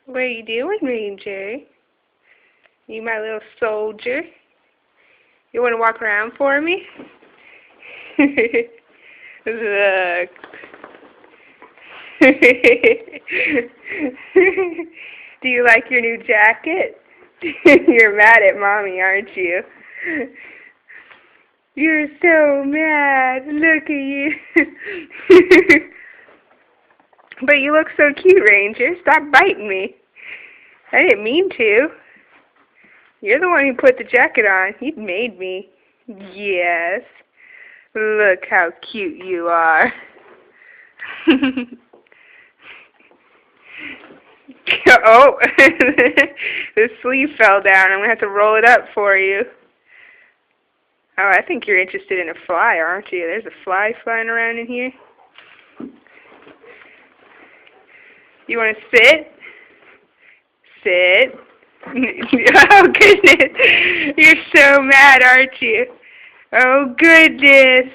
What are you doing, Ranger? You my little soldier. You want to walk around for me? Look. Do you like your new jacket? You're mad at Mommy, aren't you? You're so mad. Look at you. But you look so cute, Ranger. Stop biting me. I didn't mean to. You're the one who put the jacket on. You made me. Yes. Look how cute you are. Oh, the sleeve fell down. I'm going to have to roll it up for you. Oh, I think you're interested in a fly, aren't you? There's a fly flying around in here. You want to sit? Sit. Oh, goodness. You're so mad, aren't you? Oh, goodness.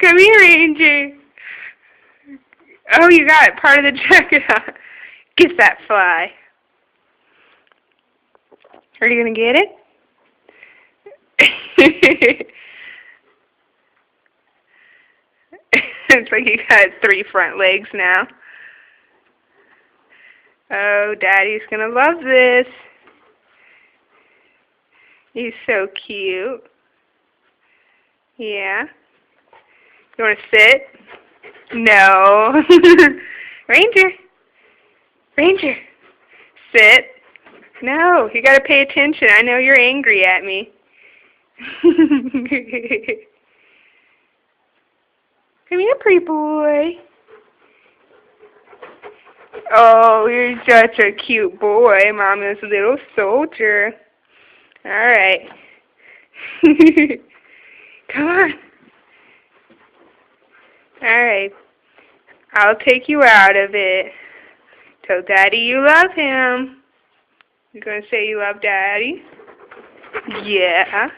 Come here, Ranger. Oh, you got part of the jacket on. Get that fly. Are you going to get it? It's like you got 3 front legs now. Oh, Daddy's going to love this. He's so cute. Yeah. You want to sit? No. Ranger. Ranger. Sit. No, you got to pay attention. I know you're angry at me. Come here, pretty boy. Oh, you're such a cute boy, Mama's little soldier. All right. Come on. All right. I'll take you out of it. Tell Daddy you love him. You gonna say you love Daddy? Yeah.